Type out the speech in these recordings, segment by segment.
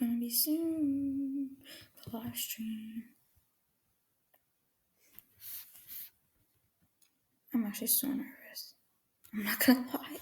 gonna be soon. The live stream. I'm actually so nervous. I'm not gonna lie.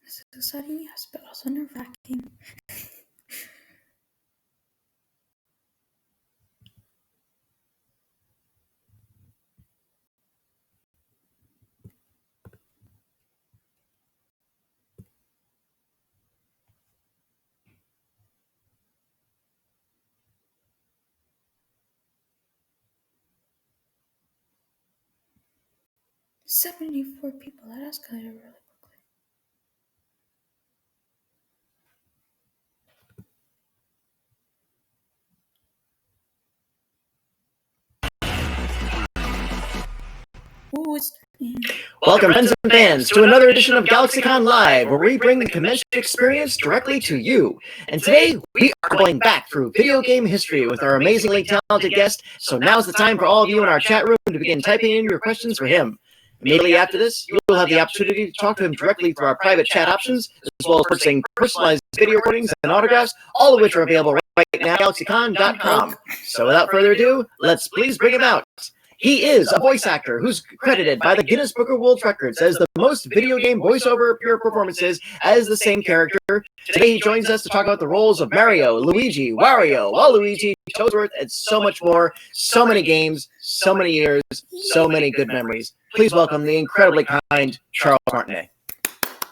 This is exciting, yes, but also nerve-wracking. $74 people. That escalated really quickly. Ooh, it's Welcome, friends and fans, to another edition of GalaxyConLive, where we bring the convention experience directly to you. And today, we are going back through video game history with our amazingly talented guest, so now's the time for all of you in our chat room to begin typing in your questions for him. Immediately after this, you will have the opportunity to talk to him directly through our private chat options, as well as purchasing personalized video recordings and autographs, all of which are available right now at GalaxyCon.com. So without further ado, let's please bring him out. He is a voice actor who's credited by the Guinness Book of World Records as the most video game voiceover performances as the same character. Today he joins us to talk about the roles of Mario, Luigi, Wario, Waluigi, Toadsworth, and so much more. So many games, so many years, so many good memories. Please welcome the incredibly kind Charles Martinet.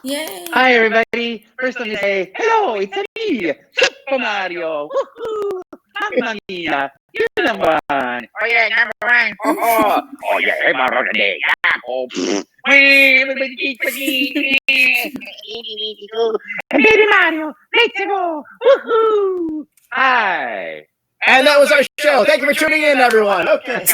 Yay! Hi, everybody. First, let me say, hello, it's me, Super Mario. Woohoo! Mamma mia, you're number one. Oh, yeah, number one. Oh yeah, hey, Mario today. Yeah, oh, everybody keep and baby Mario, let's go. Woohoo! Hi. And that was our show. Thank you for tuning in, everyone. Okay.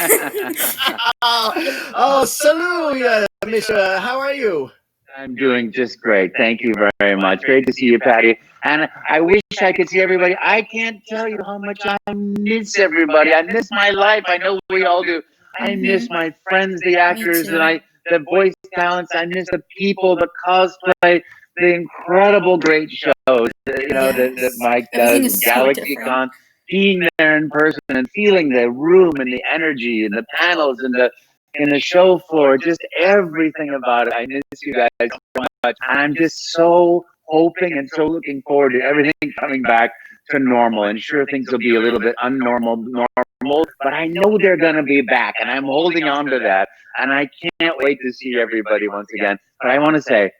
Salut, Misha. How are you? I'm doing just great. Thank you very much. Great to see you, Patty. And I wish I could see everybody. I can't tell you how much I miss everybody. I miss my life. I know we all do. I miss my friends, the actors, and the voice talents. I miss the people, the cosplay, the incredible great shows. That Mike does, GalaxyCon. Being there in person and feeling the room and the energy and the panels and the show floor, just everything about it. I miss you guys so much. I'm just so hoping and so looking forward to everything coming back to normal. And sure, things will be a little bit normal, but I know they're going to be back, and I'm holding on to that. And I can't wait to see everybody once again. But I want to say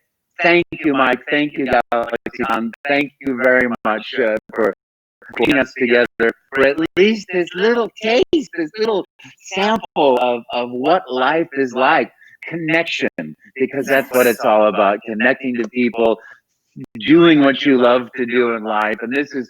thank you, Mike. Thank you, GalaxyCon. Thank you very much for putting us together for at least this little taste, this little sample of what life is like. Connection, because that's what it's all about, connecting to people, doing what you love to do in life. And this is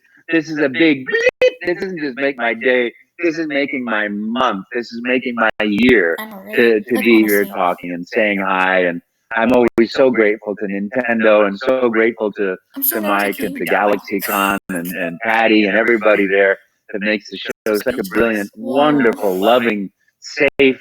a big bleep. This isn't just make my day, this is making my month, this is making my year to be here talking and saying hi. And I'm always so grateful to Nintendo and so grateful to Mike and to GalaxyCon and Patty and everybody there that makes the show such a brilliant, wonderful, loving, safe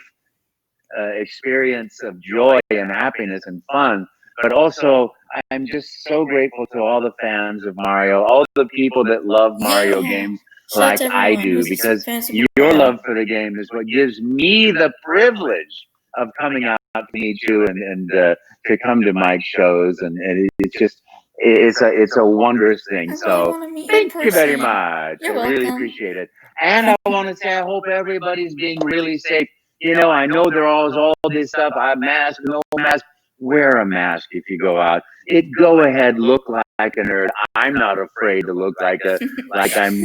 experience of joy and happiness and fun. But also, I'm just so grateful to all the fans of Mario, all the people that love Mario games like I do, because your love for the game is what gives me the privilege of coming out to meet you and to come to Mike's shows, and it's just it's a wondrous thing. So thank you very much. I really appreciate it, and I want to say I hope everybody's being really safe. I know there all this stuff. I mask, no mask. Wear a mask if you go out. Go ahead, look like a nerd. I'm not afraid to look like I'm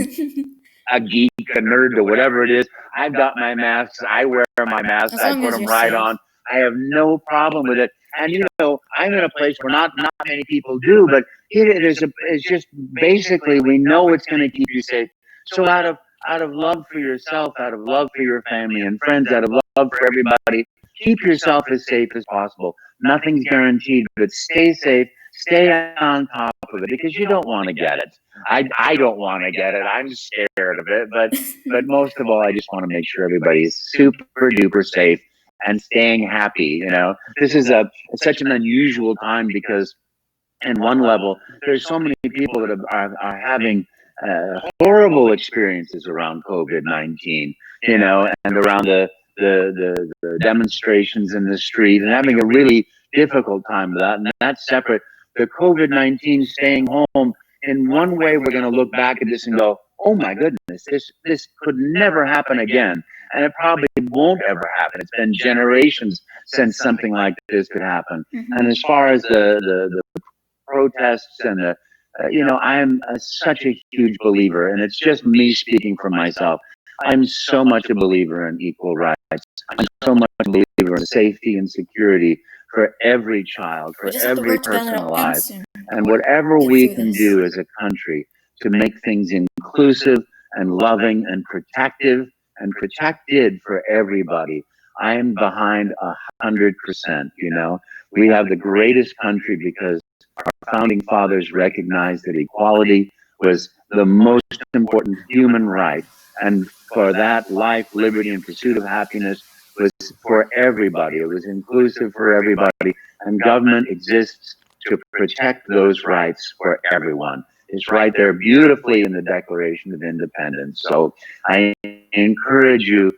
a geek, a nerd, or whatever it is. I've got my masks. I wear my masks. I put them right on. I have no problem with it. And I'm in a place where not many people do, but it's just basically we know it's going to keep you safe. So out of love for yourself, out of love for your family and friends, out of love for everybody, keep yourself as safe as possible. Nothing's guaranteed, but stay safe, stay on top of it, because you don't want to get it. I don't want to get it. I'm scared of it, but most of all, I just want to make sure everybody's super duper safe and staying happy. This is such an unusual time because, in one level, there's so many people that are having horrible experiences around COVID-19, and around the demonstrations in the street, and having a really difficult time with that. And that's separate. The COVID-19 staying home, in one way, we're going to look back at this and go, oh my goodness, this could never happen again. And it probably won't ever happen. It's been generations since something like this could happen. And as far as the protests and I am such a huge believer, and it's just me speaking for myself. I'm so much a believer in equal rights. I'm so much a believer in safety and security for every child, for every person alive. And whatever we can do as a country to make things inclusive and loving and protective and protected for everybody, I am behind 100%. We have the greatest country because our founding fathers recognized that equality was the most important human right. And for that, life, liberty, and pursuit of happiness was for everybody. It was inclusive for everybody. And government exists to protect those rights for everyone. It's right there beautifully in the Declaration of Independence. So I encourage you,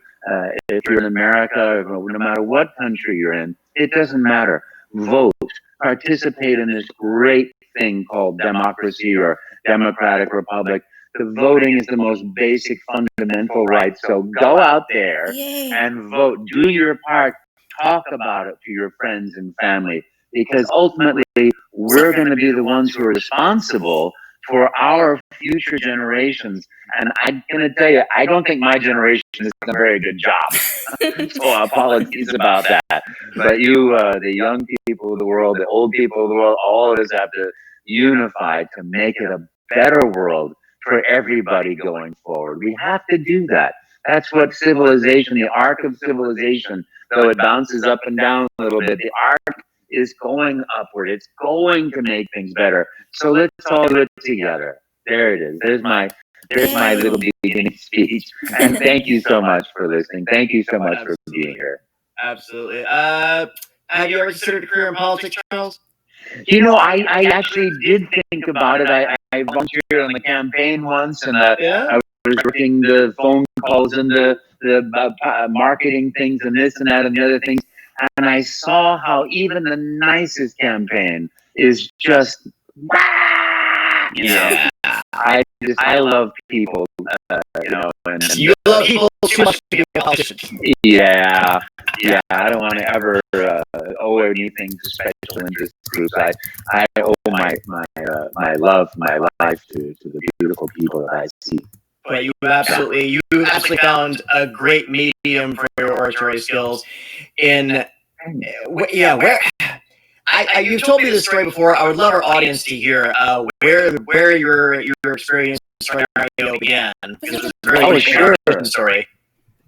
if you're in America, no matter what country you're in, it doesn't matter. Vote. Participate in this great thing called democracy or democratic republic. The voting is the most basic fundamental right. So go out there and vote. Do your part. Talk about it to your friends and family, because ultimately we're going to be the ones who are responsible for our future generations. And I'm going to tell you, I don't think my generation has done a very good job. So apologies about that. But you, the young people of the world, the old people of the world, all of us have to unify to make it a better world for everybody going forward. We have to do that. That's what civilization, the arc of civilization, though it bounces up and down a little bit, the arc is going upward. It's going to make things better. So let's all do it together. There it is. There's my little beginning speech. And thank you so much for listening. Thank you so much for being here. Absolutely. Have you ever considered a career in politics, Charles? I actually did think about it. I volunteered on the campaign once, and I was working the phone calls and the marketing things and this and that and the other things. And I saw how even the nicest campaign is just, I love people, and you love people too much to be a politician. Yeah. I don't want to ever owe anything to special interest groups. I owe my love, my life to the beautiful people that I see. But you absolutely found a great medium for your oratory skills. You've told me this story before. I would love our audience to hear where your experience from radio began. This was a really sure story.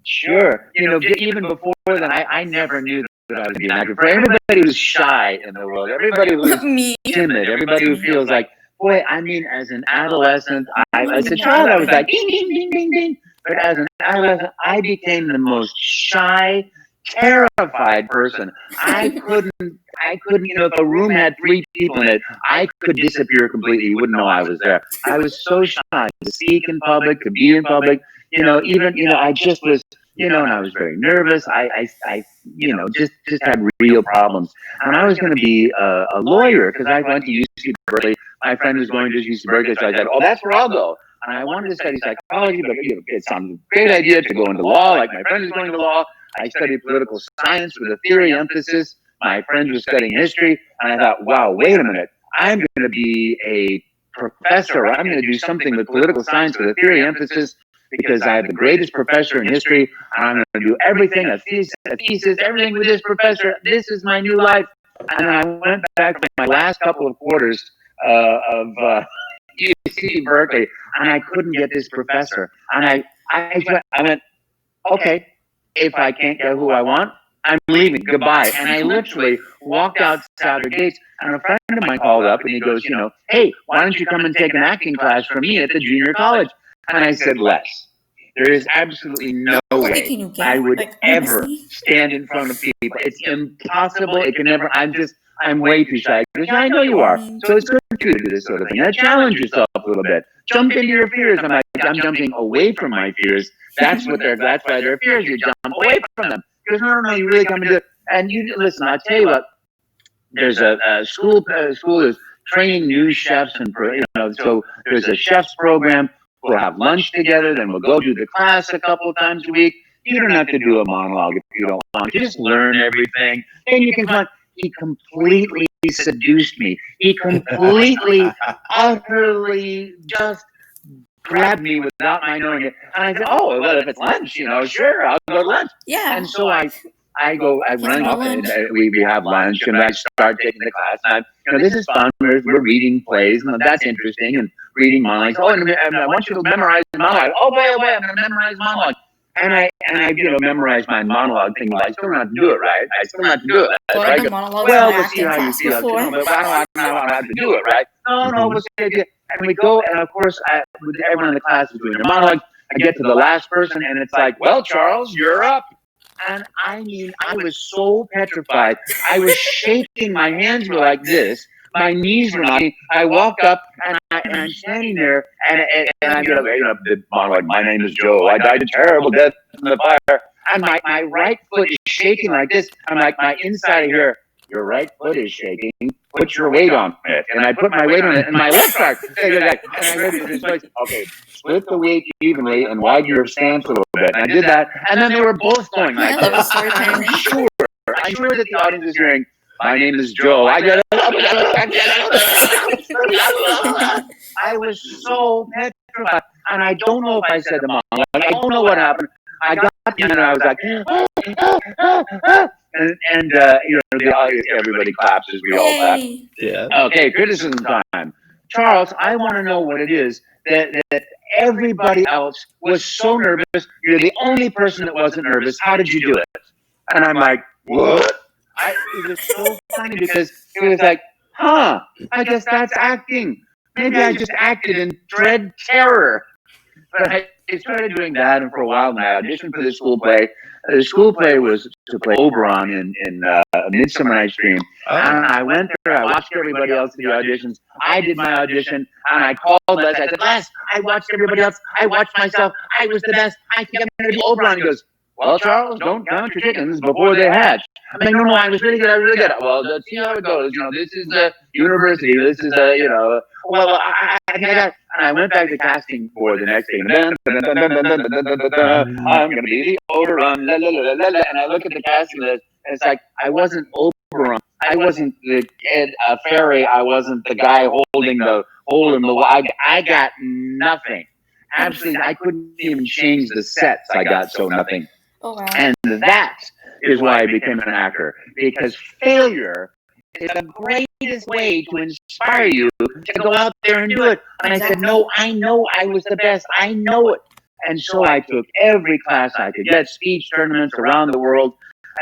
Sure. Even before then, I never knew that I would be an actor. For everybody who's shy in the world, everybody who's timid, everybody who feels like, boy, as an adolescent, as a child, I was like, ding, ding, ding, ding, ding. But as an adolescent, I became the most shy, terrified person. I couldn't, if a room had 3 people in it, I could disappear completely. You wouldn't know I was there. I was so shy to speak in public, to be in public. I just was, and I was very nervous. I just had real problems. And I was going to be a lawyer because I went to UC Berkeley. My friend was going to UC Berkeley, so I said, oh, that's where I'll go. And I wanted to study psychology, but it sounded a great idea to go into law, like my friend is going to law. I studied political science with a theory emphasis. My friend was studying history. And I thought, wow, wait a minute. I'm going to be a professor. I'm going to do something with political science with a theory emphasis, because I have the greatest professor in history. And I'm going to do everything, a thesis, everything with this professor. This is my new life. And then I went back to my last couple of quarters of UC Berkeley, and I couldn't get this professor. And I went, okay, if I can't get who I want, I'm leaving. Goodbye. And I literally walked outside the gates, and a friend of mine called up, and he goes, hey, why don't you come and take an acting class from me at the junior college? And I said, Les, there is absolutely no way I would ever stand in front of people. It's impossible. It can never. I'm way too shy. Because I know you are. So it's good for you to do this sort of thing. And challenge yourself a little bit. Jump into your fears. I'm jumping away from my fears. That's why they're fears. You jump away from them. Because no, you really come into it. And you listen, I'll tell you what, there's a school is training new chefs, and so there's a chef's program. We'll have lunch together, then we'll go do the class a couple of times a week. You don't have to do a monologue if you don't want to. Just learn everything. Then you can find. He completely seduced me. He completely, utterly just grabbed me without my knowing it. And I said, oh, well, if it's lunch, sure, I'll go to lunch. Yeah. And so I run up and we have lunch, and I start taking the class. And this is fun. We're reading plays, and that's interesting, and reading monologues. Oh, and I want you to memorize the monologue. Oh, boy, I'm going to memorize monologue. And I memorized my monologue, thinking, well, I still don't have to do it, right? I still don't have to do it. Right? Well, we'll see how you feel. But I don't have to do it, right? No, we'll see. And we go, and of course, everyone in the class is doing their monologue. I get to the last person, and it's like, well, Charles, you're up. And I was so petrified. I was shaking. My hands were like this. My knees were knocking. I walked up, and I'm standing there, and I get up, the monologue, my name is Joe. I died a terrible death in the fire. And my right foot is shaking like this. I'm like, my inside here, your right foot is shaking. Put your weight on it. And I put my weight on it, and my left side. And I heard this voice, okay, split the weight evenly and widen your stance a little bit. And I did that, and then they were both going like this. I'm sure that the audience is hearing, my name is Joe. I was so petrified, and I don't know if I said the monologue. I don't know what happened. I got to and I was like, and everybody claps as we all clap. Yeah. Okay, criticism time. Charles, I want to know what it is that everybody else was so nervous. You're the only person that wasn't nervous. How did you do it? And I'm like, what? It was so funny because it was like, I guess that's acting. Maybe I just acted in dread terror. But I started doing that, and for a while, I auditioned for the school play. The school play was to play Oberon in Midsummer Night's Dream. Oh. And I went there, I watched everybody else do the auditions. I did my audition, and I called Les. I said, Les, I watched everybody else. I watched myself. I was the best. I think I'm going to be Oberon. He goes, well, Charles, don't count your chickens before they hatch. I'm like, no, I was really good. Well, let's see how it goes. This is the university. This is well, I think I got it. And I went back to casting for the next thing. I'm going to be the Oberon. And I look at the casting list, and it's like, I wasn't Oberon. I wasn't the fairy. I wasn't the guy holding the hole in the wall. I got nothing. Absolutely, I couldn't even change the sets. I got so nothing. Oh, wow. And that is why I became an actor, because failure is the greatest way to inspire you to go out there and do it. And I said, no, I know I was the best. I know it. And so I took every class I could get, speech tournaments around the world.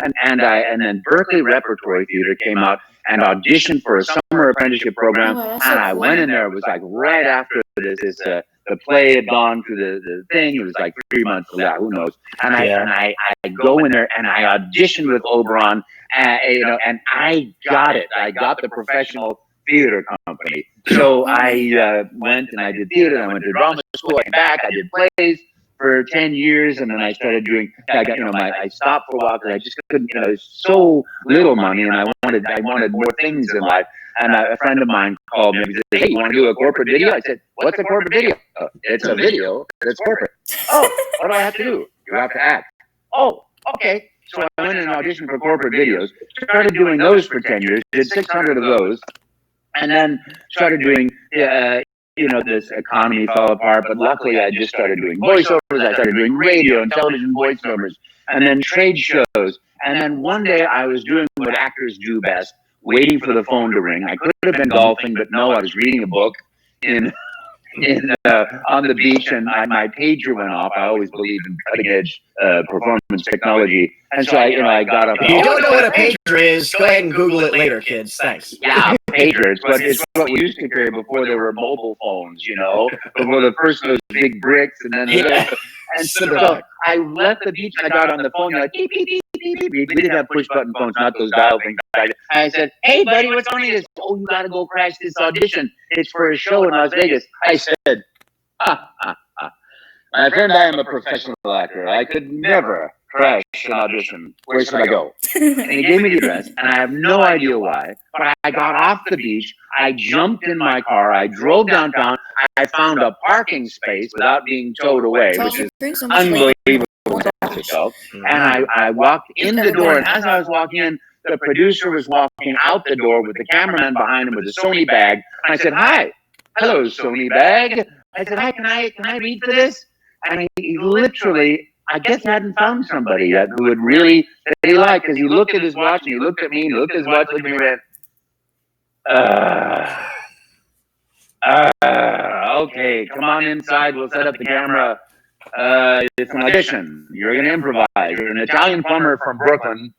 And then Berkeley Repertory Theater came out and auditioned for a summer apprenticeship program. And I went in there. It was like right after the play had gone through the thing. It was like 3 months later, who knows? And I go in there and I auditioned with Oberon, and I got it. I got the professional theater company. So I went and I did theater. I went to drama school. I came back. I did plays for 10 years, and then I started doing. I stopped for a while because I just couldn't. So little money, and I wanted more things in life. And a friend of mine called me and said, hey, you want to do a corporate video? I said, what's a corporate video? Oh, it's a video, but it's corporate. Oh, what do I have to do? You have to act. Oh, okay. So I went and auditioned for corporate videos, started doing those for 10 years, did 600 of those, and then started doing, this economy fell apart, but luckily I just started doing voiceovers. I started doing radio and television voiceovers, and then trade shows. And then one day I was doing what actors do best, waiting for the phone to ring. I could have been golfing, but no, I was reading a book in on the beach, and my pager went off. I always believe in cutting edge performance technology, and so I got up. If you don't know what a pager is, go ahead and Google it later, kids. Thanks. Yeah, pager. It's what we used to carry before there were mobile phones. Before the first those big bricks, and then and so I left the beach and I got on the phone. Like beep beep beep beep beep. We didn't have push button phones, not those dial things. And I said, "Hey, buddy, what's on this? Oh, you got to go crash this audition. It's for a show in Las Vegas." I said, "My friend, I am a professional actor. I could never crash an audition. Where should I go?" And he gave me the address, and I have no idea why. But I got off the beach. I jumped in my car. I drove downtown. I found a parking space without being towed away, which is unbelievable. And I walked in the door, and as I was walking in, the producer was walking out the door with the cameraman behind him with a Sony bag. And I said, "Hi, hello, Sony bag." I said, "Hi, can I read for this?" And he literally, I guess he hadn't found somebody yet who would really, that he liked, because he looked at his watch, and he looked at me, and he looked at his watch, looked at me, and went, okay, come on inside, we'll set up the camera. It's an audition. You're going to improvise. You're an Italian plumber from Brooklyn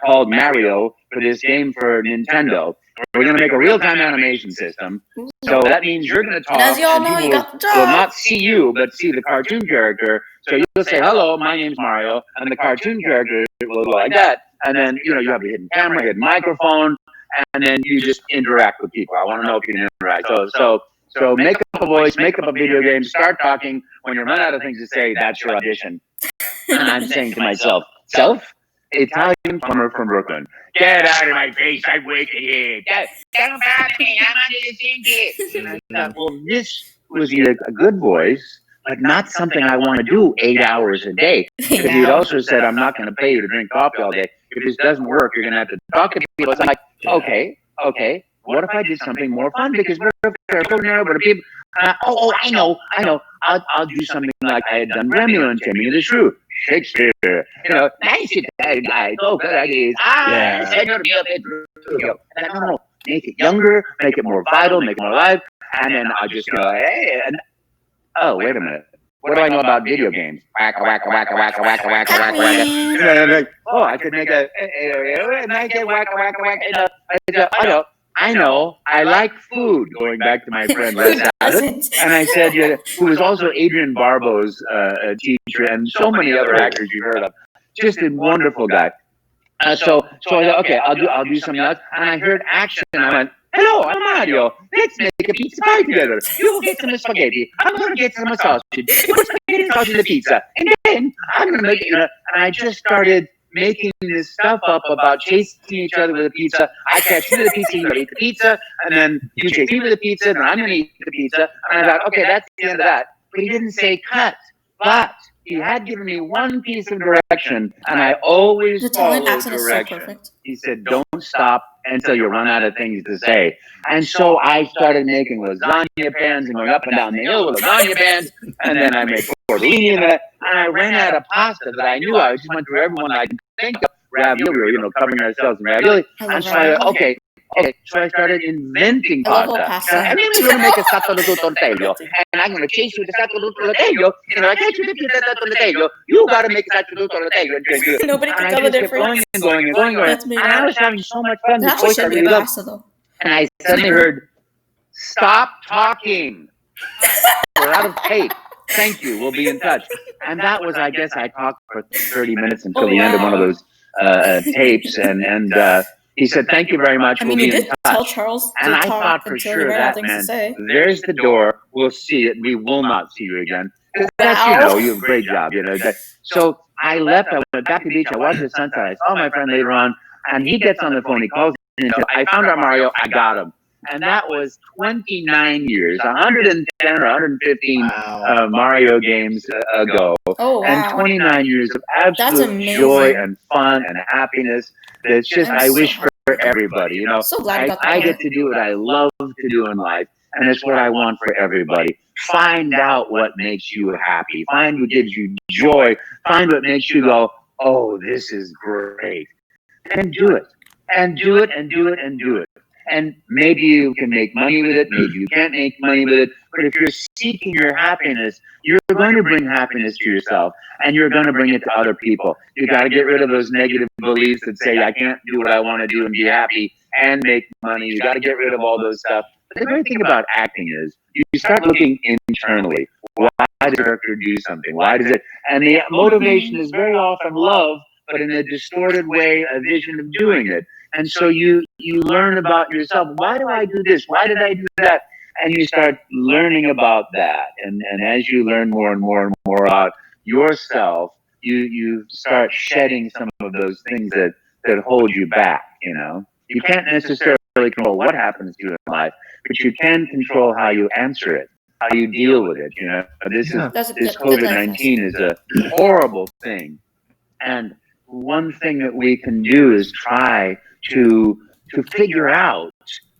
called Mario for this game for Nintendo. We're going to make a real-time animation system. So that means you're going to talk, as you all know, and you people got the job. will not see you, but see the cartoon character. So you'll say, "Hello, my name's Mario," and the cartoon character will go like that. And then, you have a hidden camera, hidden microphone, and then you just interact with people. I want to know if you can interact. So make up a voice, make up a video game, start talking. When you run out of things to say, that's your audition. And I'm saying to myself, Italian plumber from Brooklyn, get out of my face, I'm wicked here. Don't bother me, I'm under the sink. And I thought, well, this was a good voice, but not something I want to do 8 hours a day. Because he'd also said, "I'm not going to pay you to drink coffee all day. If this doesn't work, you're going to have to talk to people." It's like, okay. What if I did something more fun? Because we're but people. I know. I'll do something like I had done Romeo and Timmy the Shrew. Shakespeare. Nice guy. Oh, good ideas. Senor Pedro. No. Make it younger, make it more vital, make it more alive. And then I'll just go, hey. And, oh, wait a minute. What do I know about video games? Wacka, wacka, wacka, wacka, wacka, wacka, wacka, wacka. Oh, I could make a nice wacka, wacka, wacka. I know. I like food. Going back to my friend Les Abbott. And I said, who was also Adrian Barbeau's teacher, and so many other actors you've heard of. Just a wonderful guy. So I thought, okay, I'll do something else. And I heard action, and I went, "Hello, I'm Mario. Let's make a pizza pie together. You will get some spaghetti. I'm going to get some sausage. You put spaghetti sauce in the pizza. And then I'm going to make it, And I just started making this stuff up about chasing each other with a pizza. I catch you with a pizza, you eat the pizza, and then you chase me with a pizza, and I'm going to eat the pizza. And I thought, okay, that's the end of that. But he didn't say cut. But he had given me one piece of direction, and I always follow direction. He said, "Don't stop until you run out of things to say." And so I started making lasagna pans and going up and down the hill with lasagna pans, and then I made tortellini, and I ran out of pasta that I knew. I just went through everyone I could think of. Ravioli, covering ourselves in ravioli. And so so I started inventing pasta. And then we're going to make a satellite tortello. And I'm going to chase you with the satellite tortello. I catch you with the satellite tortello. You got to make a satellite tortello. Nobody can tell the difference. Going. And I was having so much fun. That actually should be a pasta, though. And I suddenly heard, "Stop talking. We're out of tape. Thank you. We'll be in touch." And that was, I guess, I talked for 30 minutes until the end of one of those tapes. And he said, "Thank you very much. We'll be in touch." Tell Charles and I thought for sure that meant, there's the door. We'll see it. We will not see you again. That's, you have a great job. So I left. I went back to the beach. I watched the sunset. I saw my friend later on. And he gets on the phone. He calls me and said, "I found out Mario. I got him." And that was 29 years, 110 or 115 Mario games ago. Oh, wow. And 29 years of absolute joy and fun and happiness. It's just, I wish for everybody, So glad I get to do what I love to do in life. And it's what I want for everybody. Find out what makes you happy. Find what gives you joy. Find what makes you go, "Oh, this is great." And do it. and do it and do it and do it. And maybe you can make money with it, maybe you can't make money with it, but if you're seeking your happiness, you're going to bring happiness to yourself, and you're going to bring it to other people. You got to get rid of those negative beliefs that say, I can't do what I want to do and be happy and make money. You got to get rid of all those stuff. But the great thing about acting is you start looking internally. Why does a character do something? Why does it? And the motivation is very often love, but in a distorted way, a vision of doing it. And so you learn about yourself. Why do I do this? Why did I do that? And you start learning about that. And as you learn more and more and more about yourself, you start shedding some of those things that hold you back. You can't necessarily control what happens to you in life, but you can control how you answer it, how you deal with it. This COVID-19 is a horrible thing, and one thing that we can do is try to figure out,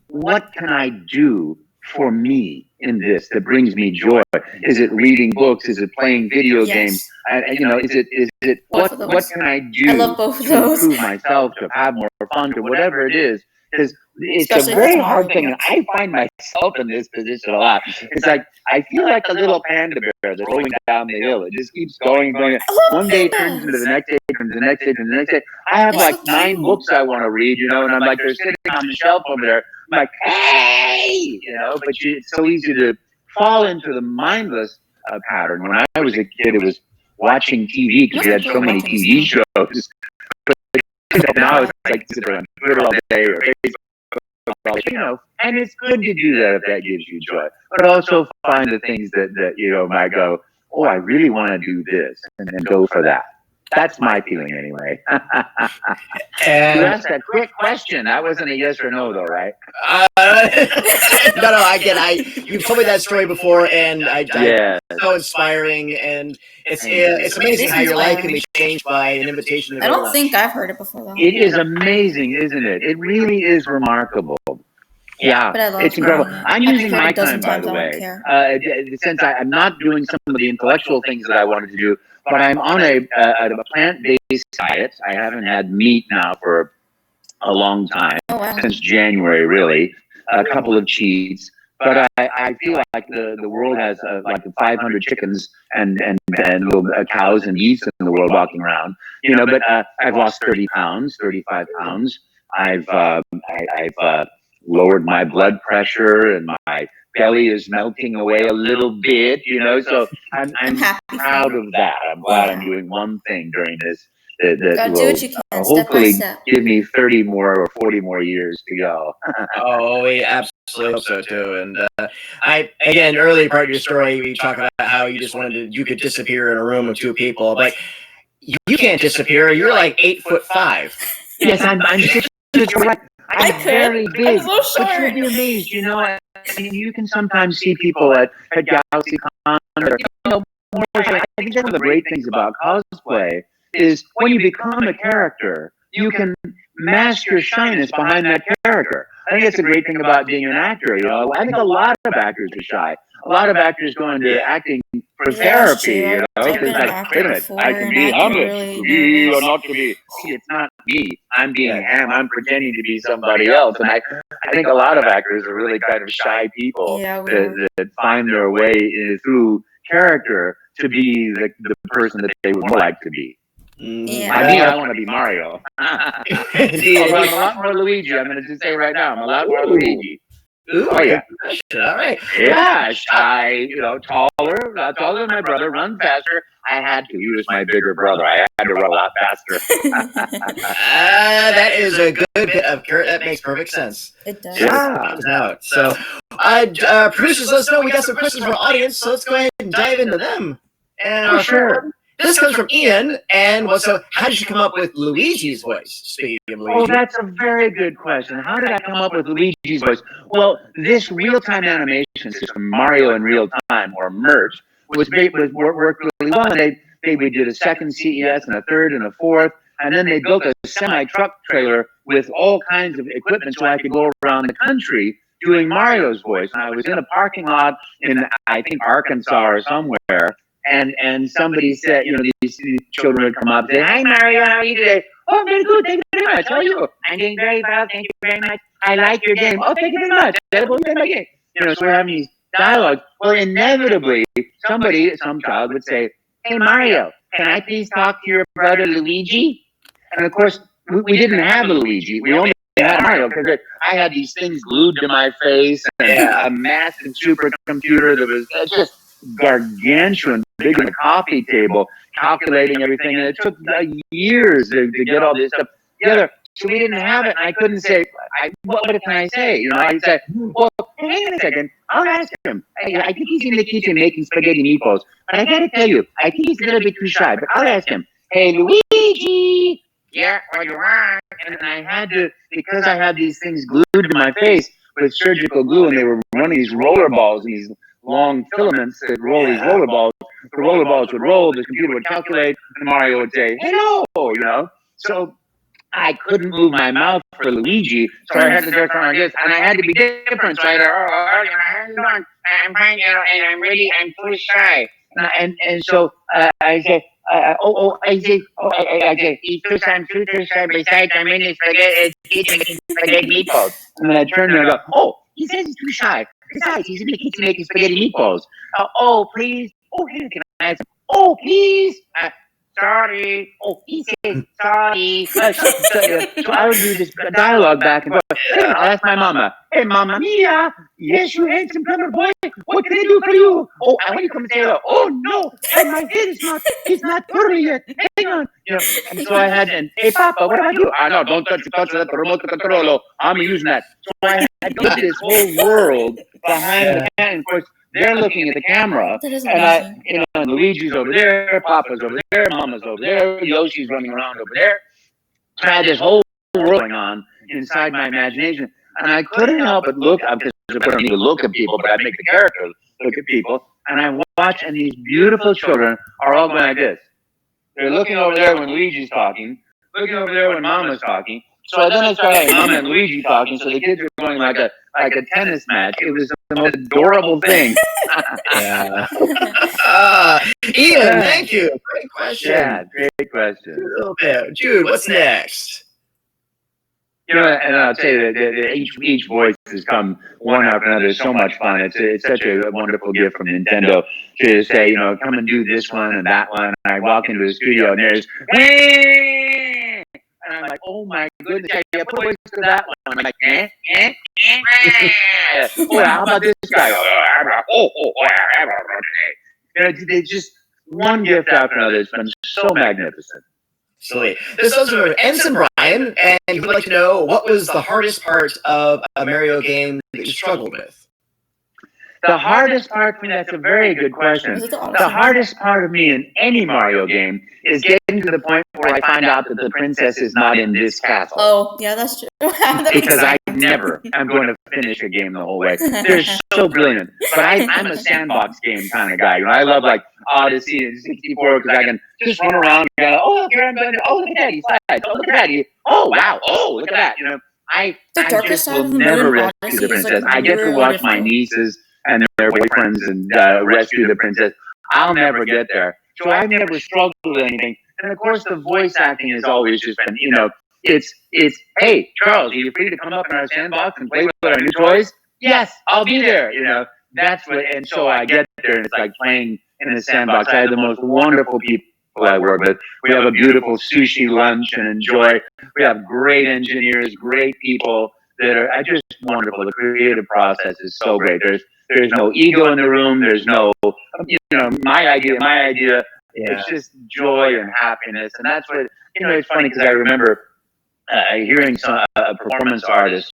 what can I do for me in this that brings me joy? Is it reading books? Is it playing video games? Is it what can I do to improve myself, to have more fun, to whatever it is? Because it's a very hard thing, and I find myself in this position a lot. It's like I feel like a little panda bear that's going down the hill. It just keeps going and going. One day it turns into the next day, turns the next day, and the next day. I have like 9 books I want to read, and I'm like, they're sitting on the shelf over there. I'm like, hey, but it's so easy to fall into the mindless pattern. When I was a kid, it was watching TV because we had so many TV shows. But now it's like sit around Twitter all day or Facebook all day, and it's good to do that if that gives you joy. But also find the things that might go, oh, I really want to do this, and then go for that. That's my feeling anyway. And you asked that quick question. That wasn't a yes or no, though, right? No, I get it. You've told me that story before, and it's so inspiring, and it's amazing how your life can be changed by an invitation to go I to don't lunch. think I've heard it before, though. It is amazing, isn't it? It really is remarkable. Yeah, But I love it's incredible. it. I'm I've using heard my it a dozen time, by times, the I don't way, care. since I'm not doing some of the intellectual things that I wanted to do, but I'm on a plant-based diet. I haven't had meat now for a long time, Oh, wow. since January, really. A couple of cheats. But I feel like the world has like 500 chickens and little cows and geese in the world walking around. But I've lost 30 pounds, 35 pounds. I've lowered my blood pressure, and my belly is melting away a little bit. So I'm happy proud for of that. I'm glad I'm doing one thing during this that Gotta do will what you can, step by hopefully step. give me 30 more or 40 more years to go. Oh, we absolutely hope so too. And again, early part of your story, you talk about how you just you could disappear in a room with 2 people, but you can't disappear. You're like 8'5". Yes, I'm 6 foot. You're right. I I'm could. very big. I'm so short. But you'll be amazed. I mean, you can sometimes see people at GalaxyCon. I think one of the great things about cosplay is when you become a character, you can mask your shyness behind that character. I think that's a great thing about being an actor. I think a lot of actors are shy. A lot of actors go into acting for therapy. I've been It's an like, actor wait a minute, before, I can and be I can Hamlet, really to be or nervous. not to be. See, it's not me. I'm being Ham. I'm pretending to be somebody else. And I think a lot of actors are really kind of shy people that find their way through character to be the person that they would more like to be. Yeah. I want to be Mario. Although I'm a lot more Luigi. I'm going to just say right now, I'm a lot more Luigi. Ooh, oh yeah. All right. Yeah, shy, taller than my brother, run faster. I had to. He was my bigger brother. I had to run a lot faster. That is a good bit of that makes perfect sense. It does. Yeah. So, producers, let us know. We got some questions from our audience, so let's go ahead and dive into them. And sure. This comes from Ian, and so how did you come up with Luigi's voice? Speaking of Luigi. Oh, that's a very good question. How did I come up with Luigi's voice? Well, this real-time animation system, Mario in real time, or Merge, worked really well. And we did a second CES and a third and a fourth, and then they built a semi-truck trailer with all kinds of equipment so I could go around the country doing Mario's voice. And I was in a parking lot in, I think, Arkansas or somewhere, and somebody said, these children would come up and say, "Hi, Mario, how are you today?" "Oh, very good, thank you very much. How are you?" "I'm doing very well, thank you very much. I like your game." "Oh, thank you very much. So we're having these dialogues. Well, inevitably, some child would say, "Hey, Mario, can I please talk to your brother Luigi?" And of course, we didn't have a Luigi. We only had Mario because I had these things glued to my face and a massive supercomputer that was just gargantuan, big on a coffee table, calculating everything. And it took years to get all this stuff together. So we didn't have it. And I couldn't say, what can I say? I'd say, "Well, hang on a second. I'll ask him. I think he's in the kitchen making spaghetti meatballs. But I got to tell you, I think he's a little bit too shy. But I'll ask him. Hey, Luigi." "Yeah, what do you want?" And I had to, because I had these things glued to my face with surgical glue, and they were running these roller balls and these long filaments that roll these roller balls. The roller balls would roll, the computer would calculate, and Mario would say, "Hello," So I couldn't move my mouth for Luigi, so I had to do it like this, and I had to be different. So I had to, "Oh, how you doing? I'm fine, and I'm too shy." And so I say, I say, "He's too shy, I'm too shy. Besides, I'm in the spaghetti, eating spaghetti meatballs." And then I turn and I go, "Oh, he says he's too shy. Besides, he's in the kitchen making spaghetti meatballs. Oh, please. Oh, hey, can I ask him? Oh, please. Sorry." "Oh, he says sorry." So I would do this dialogue back and forth. I'll ask my mama, "Hey, Mama Mia, yes, you handsome plumber boy. What can I do for you?" "Oh, I want you to come and say hello." "Oh, no, my head is not totally yet. Hang on." And so I had, and, "Hey, Papa, what do I do?" "No, don't touch that remote control. I'm using that." So I had this whole world behind the camera. And of course, they're looking at the camera, and Luigi's over there, Papa's over there, Mama's over there, Yoshi's running around over there. So I had this whole world going on inside my imagination, and I couldn't help but look up, because I couldn't even look at people, but I'd make the characters look at people, and I watch, and these beautiful children are all going like this. They're looking over there when Luigi's talking, looking over there when Mama's talking. So then I started having Mama and Luigi talking, so the kids were going like a tennis match. It was the most adorable thing. Yeah. Ian, thank you. Great question. Yeah, great question. A little bit. Jude, what's next? And I'll tell you that each voice has come one after another. It's so much fun. It's such a wonderful gift from Nintendo to say, come and do this one and that one. And I walk into the studio and there's, and I'm like, oh my goodness, I put a voice to that one. I'm like, well, how about this guy? It's just one gift after another. It's been so magnificent. Absolutely. This is Ensign Brian, and he would like to know, what was the hardest part of a Mario game that you struggled with? The hardest part for me, that's a very good question. The hardest part of me in any Mario game is getting to the point where I find out that the princess is not in this castle. Oh, yeah, that's true. Because I never am going to finish a game the whole way. They're so brilliant. But I'm a sandbox game kind of guy. I love like Odyssey and 64 because I can just run around and go, oh, here I'm going. Oh, look at that. He slides. Oh, look at that. Oh, wow. Oh, look at that. I just will never rescue the princess. I get to watch my nieces and their boyfriends and rescue the princess. I'll never get there. So I've never struggled with anything. And of course, the voice acting has always just been, it's, hey, Charles, are you free to come up in our sandbox and play with our new toys? Yes, I'll be there. That's what, and so I get there and it's like playing in the sandbox. I have the most wonderful people I work with. We have a beautiful sushi lunch and enjoy. We have great engineers, great people that are just wonderful. The creative process is so great. There's no ego in the room. There's no, my idea. Yeah. It's just joy and happiness. And that's what, it's funny because I remember hearing a performance artist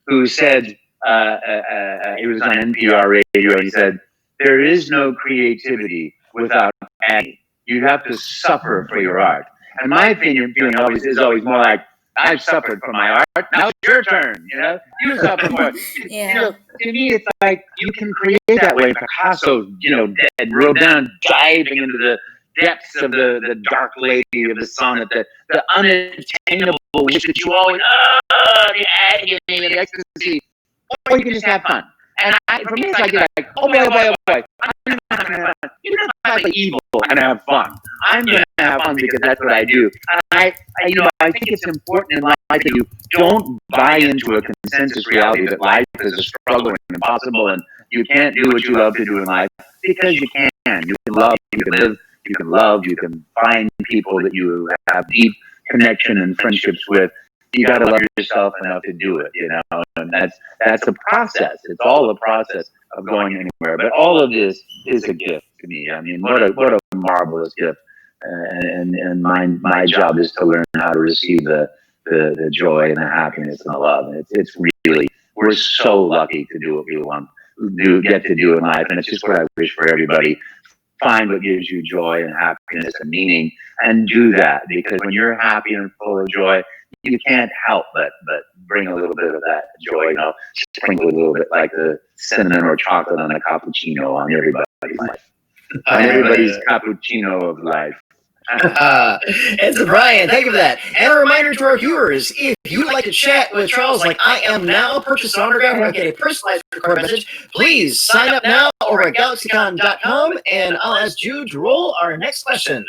who said, he was on NPR radio, and he said, there is no creativity without agony. You have to suffer for your art. And my feeling is always more like, I've suffered for my art. Now it's your turn. You suffer for it. Yeah. To me, it's like you can create that way. Picasso, wrote down, diving into the depths of the dark lady of the sonnet, the unattainable wish that you always, the agony and the ecstasy. Or you can just have fun. And for me, it's like, oh boy. You're gonna play evil and have fun. I'm going to have fun because that's what I do. I think it's important in life that you don't buy into a consensus reality that life is a struggle and impossible and you can't do what you love to do in life, because you can. You can love, you can live, you can love, you can find people that you have deep connection and friendships with. You got to love yourself enough to do it, and that's a process. It's all a process of going anywhere. But all of this is a gift to me. I mean, what a marvelous gift. And my job is to learn how to receive the joy and the happiness and the love. And it's really, we're so lucky to do what we get to do in life. And it's just what I wish for everybody. Find what gives you joy and happiness and meaning, and do that, because when you're happy and full of joy, you can't help but bring a little bit of that joy, sprinkle a little bit like the cinnamon or chocolate on a cappuccino on everybody's life. On everybody's cappuccino of life. It's Brian, thank you for that. And a reminder to our viewers, if you'd like to chat with Charles like I am now, purchase an autograph, or get a personalized recorded message, please sign up now over at GalaxyCon.com, and I'll ask Jude to roll our next question.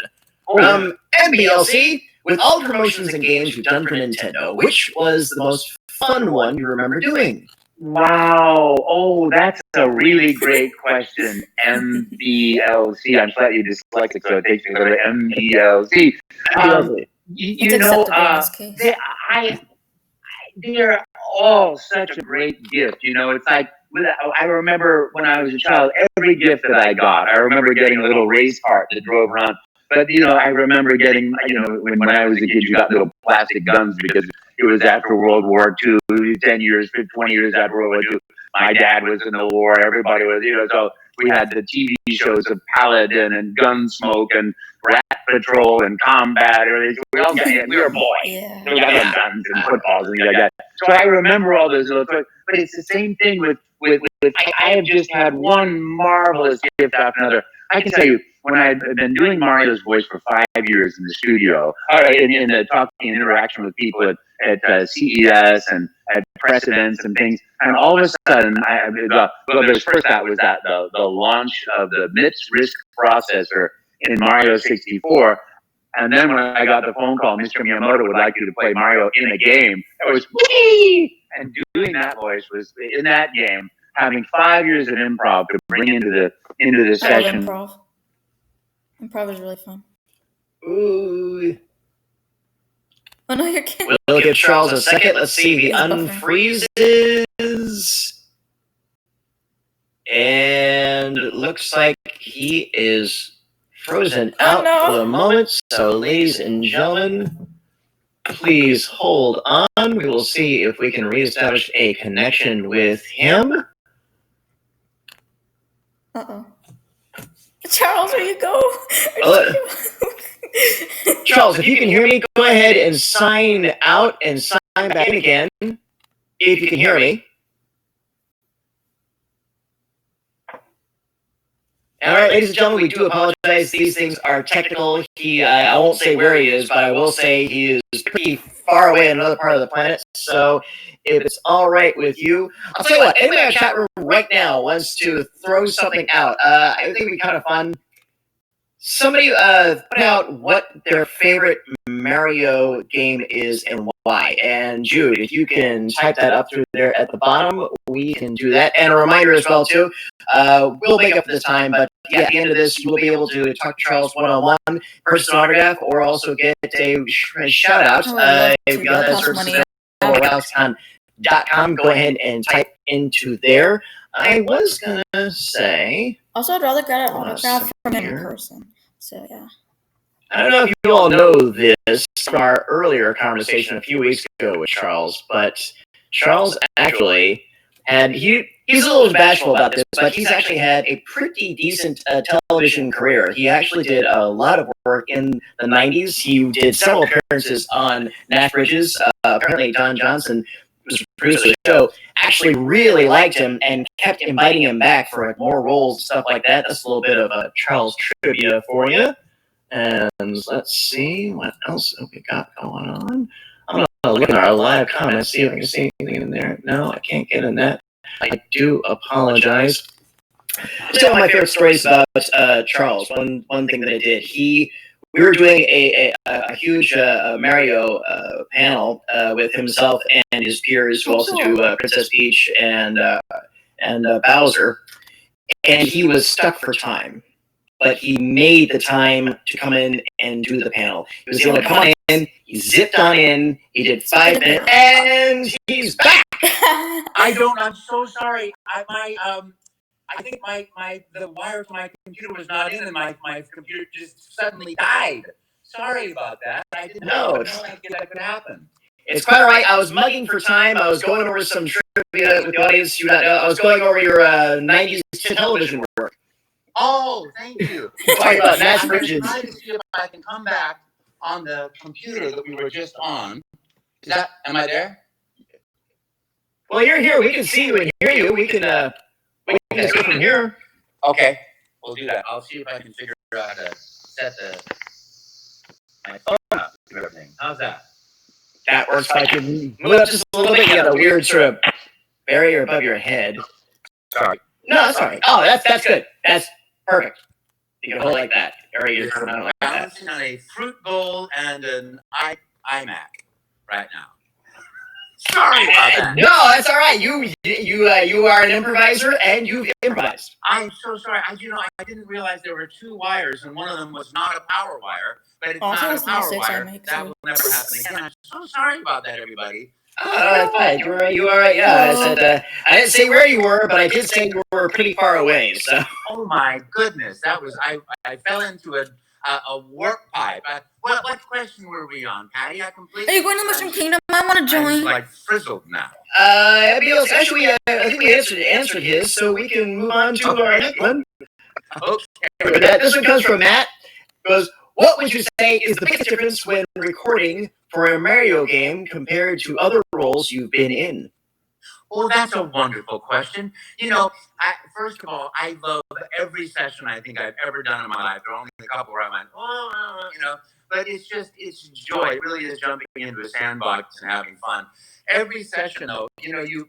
From MBLC, with all the promotions and games you've done for Nintendo, which was the most fun one you remember doing? Wow. Oh, that's a really great question. MBLC. I'm slightly dyslexic, so it takes me to go to MBLC. They're all such a great gift. It's like, I remember when I was a child, every gift that I got, I remember getting a little race cart that drove around. But, I remember getting, when I was a kid, you got little plastic guns because it was after World War II, 10 years, 20 years after World War II. My dad was in the war. Everybody was, so we had the TV shows of Paladin and Gunsmoke and Rat Patrol and Combat. We were boys. Yeah. We got guns and footballs and like that. So I remember all those little toys. But it's the same thing with I have just had one marvelous gift after another. I can tell you, when I've been doing Mario's voice for 5 years in the studio, in the talking interaction with people at CES and at press events and things, and all of a sudden, first that was the launch of the MIPS RISC processor in Mario 64. And then when I got the phone call, Mr. Miyamoto would like you to play Mario in a game, it was whee! And doing that voice was in that game, having 5 years of improv to bring into the session. Improv is really fun. Ooh. Oh no, you're kidding. We'll give Charles a second. Let's see. He unfreezes. And it looks like he is frozen out for the moment. So, ladies and gentlemen, please hold on. We will see if we can reestablish a connection with him. Uh-oh. Charles, where you go? Charles, if you can hear me, go ahead and sign out and sign back in again, if you can hear me. All right, ladies and gentlemen, we do apologize. These things are technical. I won't say where he is, but I will say he is pretty far away in another part of the planet. So if it's all right with you, I'll tell you what, anybody in our chat room right now wants to throw something out. I think it'd be kind of fun. Somebody put out what their favorite Mario game is and why. And Jude, if you can type that up through there at the bottom, we can do that. And a reminder as well, too, we'll make up for this time, but at the end of this, you will be able to talk to Charles one-on-one, purchase an autograph, or also get a shout-out. If you got that service GalaxyCon.com, go ahead and type into there. I was going to say... Also, I'd rather get an autograph from him in person. So, yeah. I don't know if you all know this from our earlier conversation a few weeks ago with Charles, but Charles actually had... He's a little bashful about this, but he's actually had a pretty decent television career. He actually did a lot of work in the 90s. He did several appearances on Nash Bridges. Apparently, Don Johnson was producer of the show, actually really liked him and kept inviting him back for more roles and stuff like that. That's a little bit of a Charles trivia for you. And let's see what else have we got going on. I'm gonna look at our live comments, see if I can see anything in there. No, I can't get in that. I do apologize. Just one of my favorite stories about Charles. One thing that I did. We were doing a huge Mario panel with himself and his peers who also do Princess Peach and Bowser, and he was stuck for time. But he made the time to come in and do the panel. He was able to come on in, he zipped on in, he did 5 minutes, and he's back! I'm so sorry. I think the wire to my computer was not in, and my computer just suddenly died. Sorry about that. I didn't know that could happen. It's quite all right. I was mugging for time. I was going over some trivia with the audience. I was going over your 90s television work. Oh, thank you. Talking about Mass I'm going to Bridges. try to see if I can come back on the computer that we were just on. Am I there? Well, you're here. We can see you and hear you. We can just go from here. Okay, we'll do that. I'll see if I can figure out how to set my phone up to everything. How's that? That works fine. You can move up just a little bit. You got a weird sort of barrier above your head. Sorry. No, that's all right. Oh, that's good. That's perfect. You can hold it like that. Area is like that. Balancing on a fruit bowl and an iMac right now. Sorry about that. No, that's all right. You are an improviser and you've improvised. I'm so sorry. I didn't realize there were 2 wires and one of them was not a power wire. But it's not a power wire. That will never happen again. I'm so sorry about that, everybody. Oh, that's fine. You all right? Yeah, I said I didn't say where you were, but I did say you were pretty far away. So. Oh my goodness, that was I fell into a warp pipe. What question were we on, Patty? I completely. Are you going to Mushroom Kingdom? I want to join. I'm like frizzled now. Actually, I think we answered his, so we can move on to our next one. Okay. This one comes from Matt. Goes, what would you say is the biggest difference when recording for a Mario game compared to other roles you've been in? Well, that's a wonderful question. First of all, I love every session I think I've ever done in my life. There are only a couple where I went, but it's joy. It really is jumping into a sandbox and having fun. Every session, though, you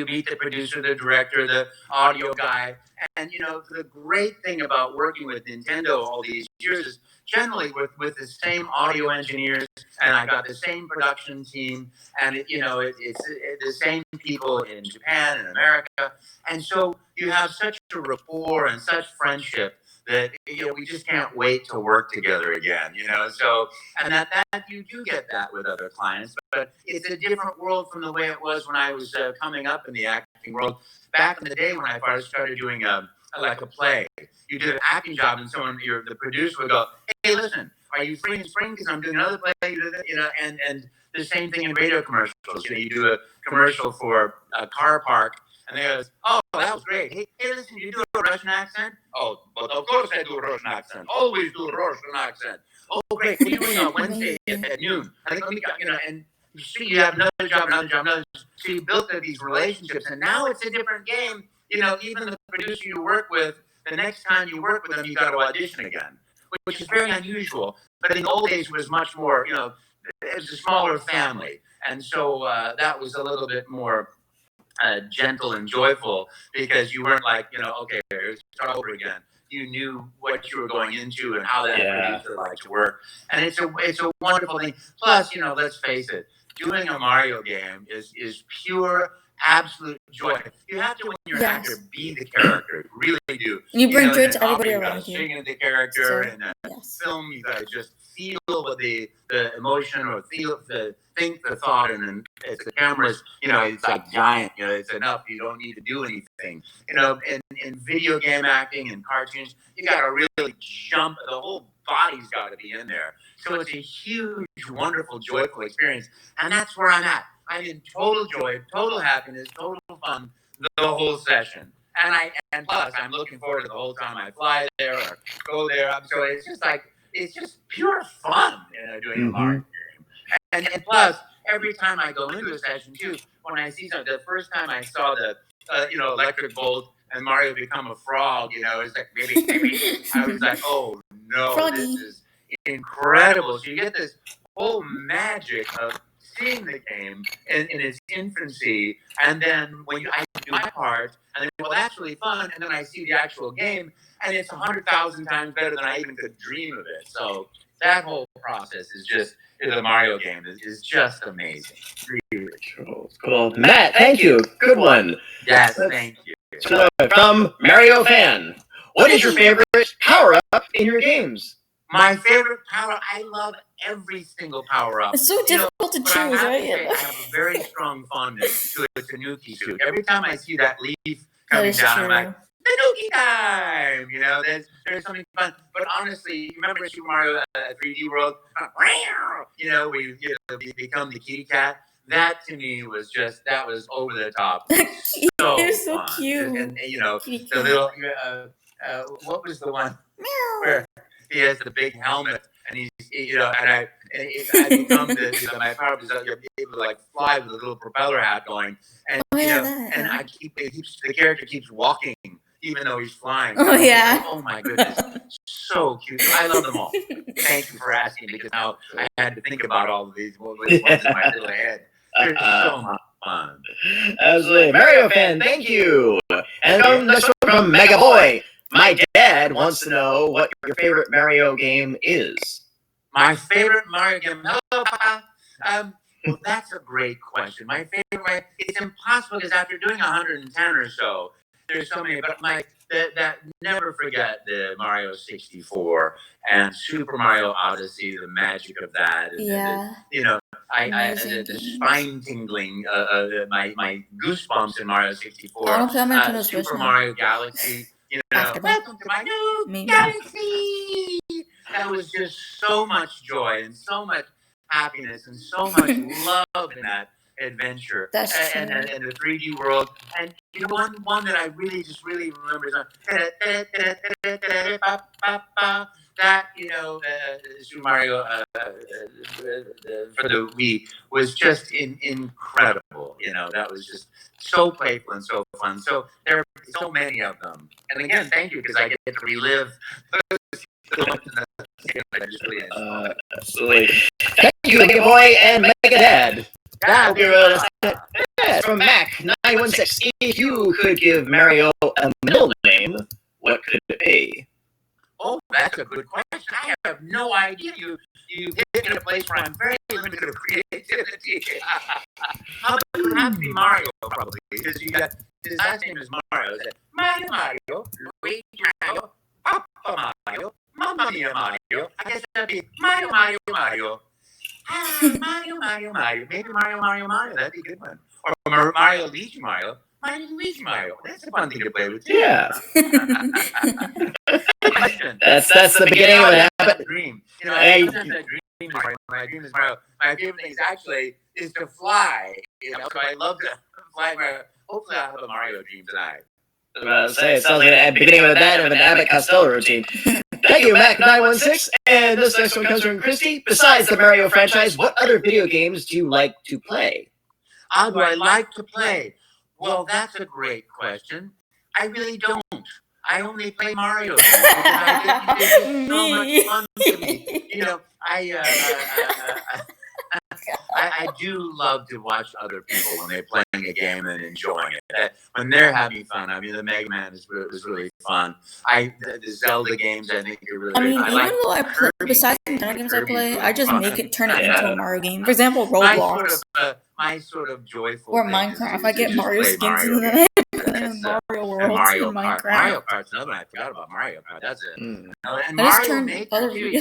meet the producer, the director, the audio guy. And, the great thing about working with Nintendo all these years is generally with the same audio engineers, and I got the same production team, and it's the same people in Japan and America. And so you have such a rapport and such friendship that, we just can't wait to work together again, So, and that you do get that with other clients, but it's a different world from the way it was when I was coming up in the acting world. Back in the day when I first started doing a play, you did an acting job, and the producer would go, "Hey, listen, are you free in spring? Because I'm doing another play." And the same thing in radio commercials. You do a commercial for a car park, and they goes, "Oh, that was great. Hey, listen, you do a Russian accent?" "Oh, but of course I do a Russian accent. Always do a Russian accent." "Oh, great. Can you do it on Wednesday at noon?" I think and you see, you have another job. So you built these relationships, and now it's a different game. Even the producer you work with, the next time you work with them, you got to audition again, which is very unusual. But in the old days, it was much more, it was a smaller family. And so that was a little bit more gentle and joyful because you weren't like, okay, start over again. You knew what you were going into and how that producer liked to work. And it's a wonderful thing. Plus, let's face it, doing a Mario game is pure, absolute joy. You have to, when you're an actor, be the character. You really do. You bring joy to everybody around you. Sing the character, and film, you gotta just feel the emotion or think the thought, and then it's the camera's, it's like giant. It's enough. You don't need to do anything. In video game acting and cartoons, you gotta really jump. The whole body's got to be in there. So it's a huge, wonderful, joyful experience, and that's where I'm at. I'm in total joy, total happiness, total fun the whole session. And plus, I'm looking forward to the whole time I fly there or go there. So it's just pure fun, doing a Mario game. And plus, every time I go into a session too, when I see something, the first time I saw the electric bolt and Mario become a frog, it's like maybe I was like, oh no, Froggy. This is incredible. So you get this whole magic of seeing the game in its infancy, and then when I do my part, and then, well, that's really fun. And then I see the actual game, and it's 100,000 times better than I even could dream of it. So that whole process is just, the Mario game is just amazing. Really Cool. Matt, thank you. Good one. Yes, thank you. So, from Mario Fan, what is your favorite power-up in your games? My favorite power, I love every single power-up. It's so difficult to But I choose, have right? to say, I have a very strong fondness to a Tanuki suit. Every time I see that leaf coming down, I'm like, Tanuki time! There's something fun. But honestly, you remember Super Mario 3D World? Where you become the kitty cat? That to me was that was over the top. They're so fun. cute. And the little, what was the one where he has the big helmet and he's, and I become my power is able to like fly with a little propeller hat going, and the character keeps walking even though he's flying. Oh yeah. Oh my goodness, so cute. I love them all. Thank you for asking, because now I had to think about all of these ones in my little head. They're so much fun. Absolutely. Mario Fan, thank you. And next one from Mega Boy. My dad wants to know what your favorite Mario game is. My favorite Mario game. Hello, Papa. Well, that's a great question. My favorite. It's impossible because after doing 110 or so, there's so many. But that never forget the Mario 64 and Super Mario Odyssey. The magic of that. Yeah. The spine tingling. My goosebumps in Mario 64. I don't play on my Nintendo Switch Super now. Mario Galaxy. Welcome to my new Galaxy. That was just so much joy and so much happiness and so much love in that adventure. That's true. And the 3D world. And one that I really remember is that Super Mario for the Wii was just incredible. That was just so playful and so fun. So there are so many of them. And again, thank you, because I get to relive those. Absolutely. Thank you, Mega Boy and Mega Dad. From Mac916. If you could give Mario a middle name, what could it be? Oh, that's a good question. I have no idea. You hit in a place where I'm very limited of creativity. How about it would have to be Mario, probably, because his last name is Mario. Is it Mario, Luigi Mario, Papa Mario, Mamma Mia Mario? I guess that'd be Mario. Mario. Maybe Mario. That'd be a good one. Or Mario Luigi Mario. Luigi Mario. That's a fun thing to play with, too. Yeah. That's the beginning of an habit. Dream. I dream Mario. My dream is Mario. My favorite thing is to fly. So I love to fly Mario. Hopefully I'll have a Mario dream tonight. It sounds like a beginning of an Abbott Costello routine. Thank you, Mac916. And this next one comes from Christy. Besides the Mario franchise, what other video games do you like to play? Do I like to play? Well, that's a great question. I really don't. I only play Mario games because it's just so much fun to me. I do love to watch other people when they're playing a game and enjoying it. When they're having fun, the Mega Man was really fun. The Zelda games, I think, are really fun. Even though I play, besides the Nintendo games I play, I just turn it into a Mario game. For example, Roblox. My sort of joyful or Minecraft. If I get Mario skins and then I play Mario Worlds in Minecraft. Mario Kart's another one. I forgot about Mario Kart. That's it. And Mario Maker too.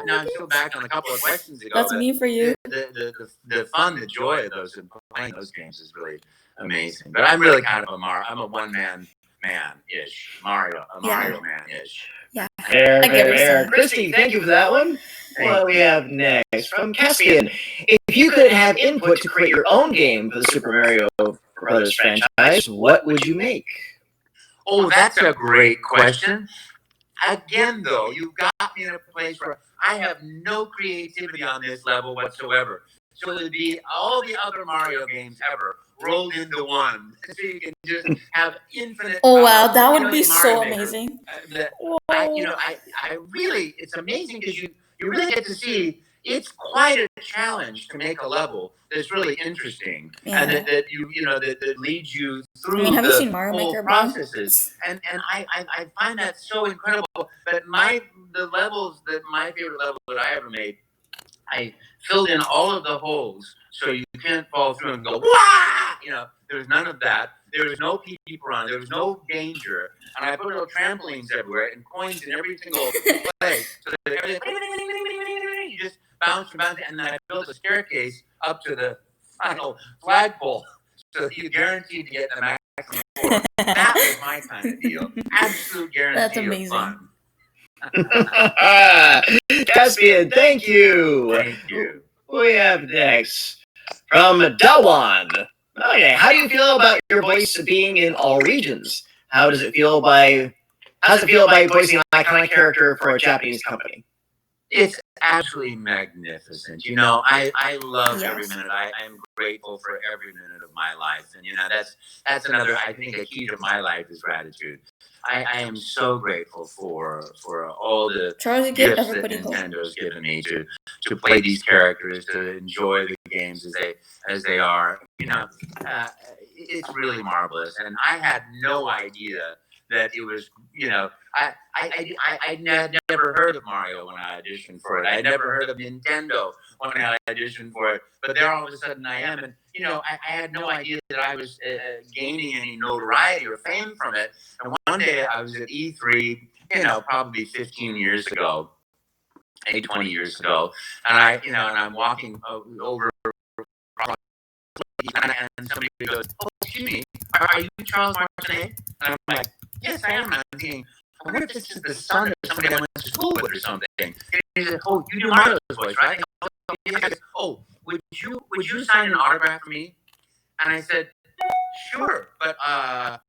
Now I'm still back on a couple of questions ago. That's me for you. The fun, the joy of those playing those games is really amazing. But I'm really kind of I'm a one-man man-ish. Mario man-ish. Yeah. Fair. Christy, thank you for that one. What we have next from Caspian. If you could have input to create your own game for the Super Mario Brothers franchise, what would you make? Oh, that's a great question. Again, though, you've got me in a place where I have no creativity on this level whatsoever. So it would be all the other Mario games ever rolled into one. So you can just have infinite. Oh, wow, that would be so amazing. I really, it's amazing because you really get to see, it's quite a challenge to make a level that's really interesting and Yeah. that that leads you through I mean, have you the seen Mario whole Maker, bro? processes. And I find that so incredible. But the levels that my favorite level that I ever made, I filled in all of the holes so you can't fall through and go, wah! There was none of that. There was no people around. There was no danger. And I put little trampolines everywhere and coins in every single place. So that everything, you just bounce and bounce. And then I built a staircase up to the final flagpole so that you guaranteed to get the maximum score. That was my kind of deal. Absolute guarantee That's amazing. of fun. Caspian, thank you. Thank you. We have next from Dawan. Okay, how do you feel about your voice being in all regions? How's it feel by voicing an iconic character for a Japanese company? It's absolutely magnificent. I love Yes. every minute. I'm grateful for every minute of my life. And that's another, I think, a key to my life is gratitude. I am so grateful for all the Charlie, give gifts that everybody hope. Nintendo's given me to play these characters, to enjoy the games as they are. It's really marvelous. And I had no idea that it was, I had never heard of Mario when I auditioned for it. I had never heard of Nintendo when I auditioned for it. But there all of a sudden I am. And, I had no idea that I was gaining any notoriety or fame from it. And one day I was at E3, probably 15 years ago, 20 years ago. And and I'm walking over and somebody goes, "Oh, excuse me, are you Charles Martinet?" And I'm like, "Yes, I am." I'm thinking, I wonder if this is the son of somebody I went to school with or something. And he said, "Oh, you do Mario's voice, right?" And "Oh, would you sign an autograph for me?" And I said, "Sure, but I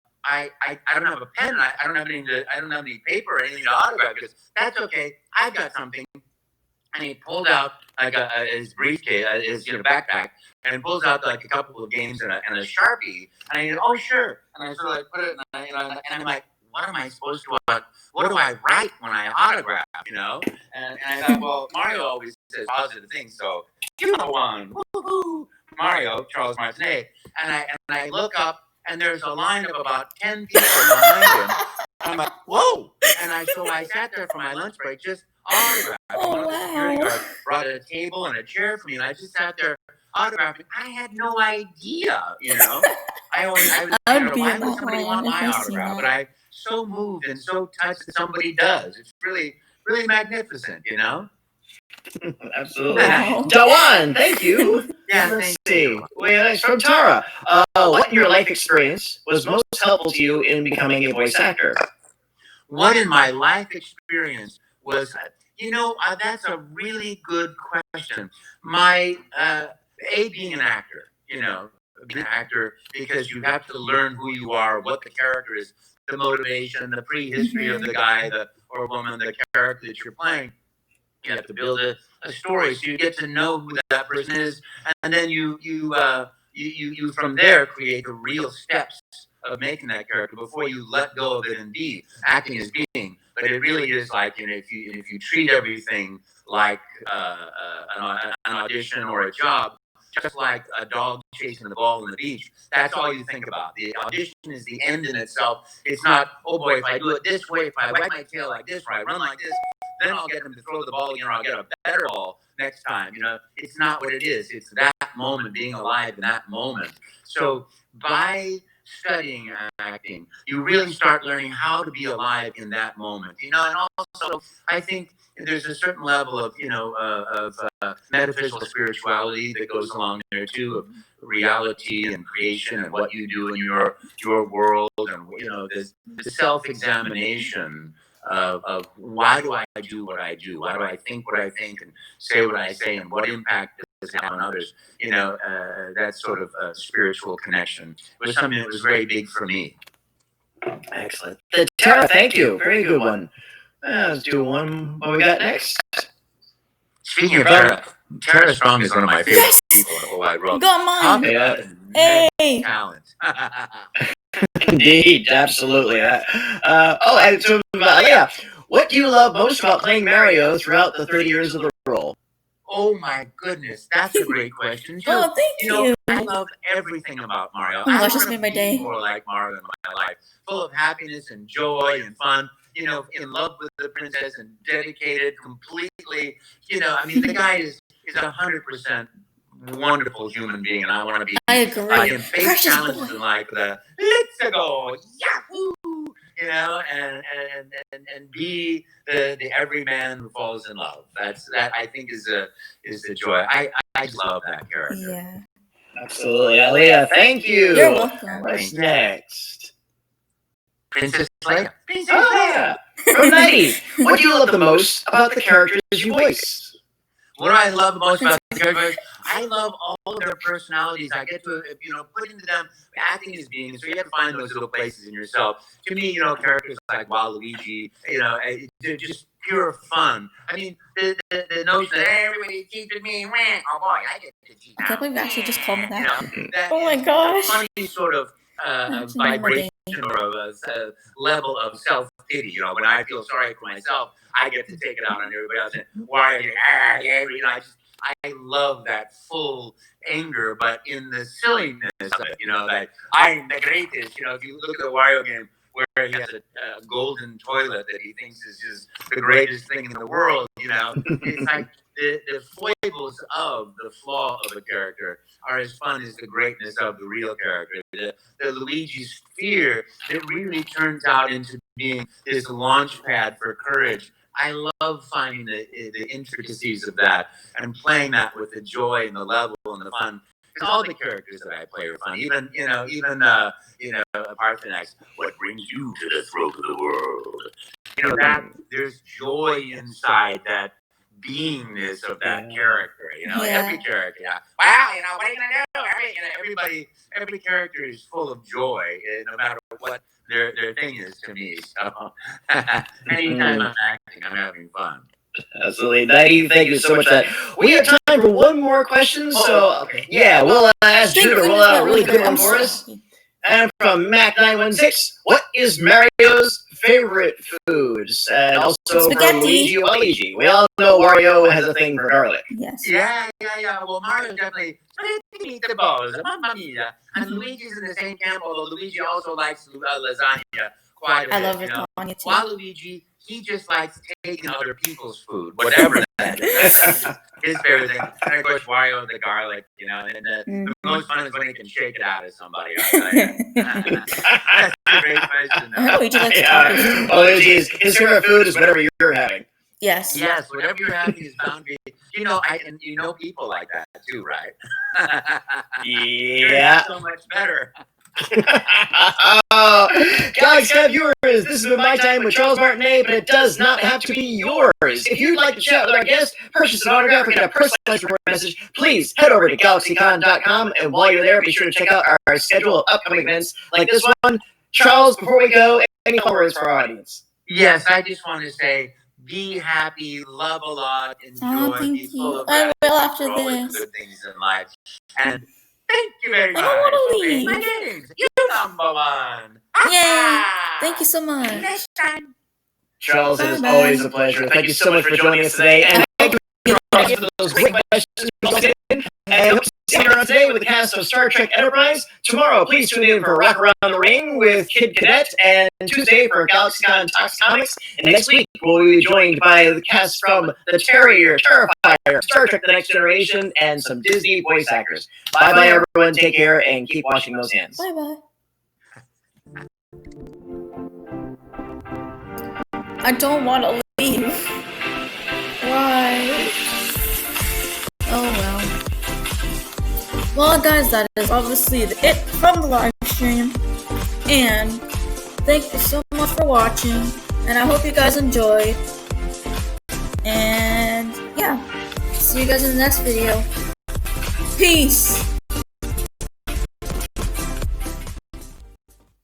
don't have a pen. I don't have any paper or anything to autograph because that's okay. I've got something." And he pulled out like his briefcase, his backpack, and pulls out like a couple of games and a Sharpie. And I said, "Oh, sure." And I sort of like put it, and I'm like, "What am I supposed to? What do I write when I autograph?" And I thought, well, Mario always says positive things, so you know one, woo-hoo, Mario, Charles Martinet. And I look up, and there's a line of about 10 people behind him. And I'm like, whoa! And so I sat there for my lunch break, just autograph. One of the security guards brought a table and a chair for me, and I just sat there autographing. I had no idea, I was why would somebody want my autograph? But I so moved and so touched that somebody does. It's really, really magnificent, Absolutely. Wow. Dawan, thank you. Yeah, Let's thank you. see. Well, next from Tara. What in your life experience was most helpful to you in becoming a voice actor? What in my life experience was, that's a really good question. My, being an actor, being an actor because you have to learn who you are, what the character is, the motivation, the prehistory of the guy or woman, the character that you're playing. You have to build a story so you get to know who that person is, and then you from there create the real steps of making that character before you let go of it and be acting as being. But it really is like if you treat everything like an audition or a job, just like a dog chasing the ball on the beach. That's all you think about. The audition is the end in itself. It's not, oh boy, if I do it this way, if I wag my tail like this, or I run like this, then I'll get him to throw the ball, or I'll get a better ball next time. It's not what it is. It's that moment, being alive in that moment. So by studying acting, you really start learning how to be alive in that moment. And also I think there's a certain level of metaphysical spirituality that goes along there too, of reality and creation and what you do in your world, and the self-examination of why do I do what I do? Why do I think what I think and say what I say, and what impact does it have on others? That sort of spiritual connection was something that was very big for me. Excellent. Tara, thank you. Very good one. Let's do one. What we got next? Speaking of Tara Strong is one of my favorite people in the whole wide world. Got mine. Hey. Talent. Indeed, absolutely. And so, yeah. What do you love most about playing Mario throughout the 30 years of the role? Oh my goodness, that's a great question too. Oh, thank you. I love everything about Mario. Oh my gosh, I this wanna made my be day. more like Mario in my life, full of happiness and joy and fun. In love with the princess and dedicated completely. I mean, the guy is 100% wonderful human being, and I want to be I agree. like him. Face Precious challenges boy. and like the let's go, yahoo! And be the everyman who falls in love. That I think is the joy. I just love that character. Yeah. Absolutely, Aaliyah. Thank you. You're welcome. What's next? Princess Leia. Ah, from 90. What do you love the most about the characters you voice? What do I love most about the characters? I love all of their personalities. I get to, put into them acting as beings. So you have to find those little places in yourself. To me, characters like Waluigi, they're just pure fun. I mean, the notion that everybody cheated me, oh boy, I get to cheat. I can't believe you actually just called me that. That Oh my is gosh. a funny sort of Actually made my day. vibration or a level of self-pity. When I feel sorry for myself, I get to take it out on everybody else. And why are you? I love that full anger, but in the silliness of it. That I'm the greatest. If you look at the Wario game, where he has a golden toilet that he thinks is just the greatest thing in the world. It's like the foibles of the flaw of a character are as fun as the greatness of the real character. The Luigi's fear, it really turns out into being this launch pad for courage. I love finding the intricacies of that and playing that with the joy and the level and the fun. Because all the characters that I play are fun. Even Parthenax, what brings you to the throat of the world? That there's joy inside that beingness of that character. Every character. Wow, what are you gonna do? Every character is full of joy, no matter what their thing is to me. So anytime I'm acting, I'm having fun. Absolutely. Naidi, thank you so much for that. We have time for one more question, so yeah, we'll ask Drew to roll out a really good one for us. And from Mac916, what is Mario's favorite foods? And also Spaghetti. from Luigi Waluigi. We all know Wario has a thing for garlic. Yes. Yeah. Well, Mario's definitely meatballs, mamma mia. And Luigi's in the same camp, although Luigi also likes lasagna quite a bit. I love lasagna too. Waluigi, he just likes taking other people's food, whatever that is. His favorite thing. And of course, Wario, the garlic, and the most fun is when he can shake it out of somebody. That's a great question. Luigi likes tacos. Oh, his favorite food is whatever you're having. Yes. Yes, whatever you're having is bound to be. And people like that too, right? Yeah. So much better. GalaxyCon viewers, this has been my time with Charles Martinet, but it does not have to be yours. If you'd like to chat with our guest, purchase an autograph, or get a personalized report message, please head over to GalaxyCon.com, and while you're there, be sure to check out our schedule of upcoming events like this one. Charles, before we go, any final words for our audience? Yes, I just want to say, be happy, love a lot, enjoy, be full of I will after all the this. good things in life. And thank you very much. I don't want to for being leave. my games. You're number one. Yay! Thank you so much. Next time. Charles, it is Bye-bye. always a pleasure. Thank you so much for joining us today, and thank you for those great questions. And hope to see you around today with the cast of Star Trek Enterprise. Tomorrow, please tune in for Rock Around the Ring with Kid Cadet, and Tuesday for GalaxyCon Talks Comics. And next week, we'll be joined by the cast from The Terrier, Terrifier, Star Trek The Next Generation, and some Disney voice actors. Bye-bye, everyone. Take care, and keep washing those hands. Bye-bye. I don't want to leave. Why? Oh well. Well, guys, that is obviously it from the live stream. And thank you so much for watching. And I hope you guys enjoyed. And yeah, see you guys in the next video. Peace.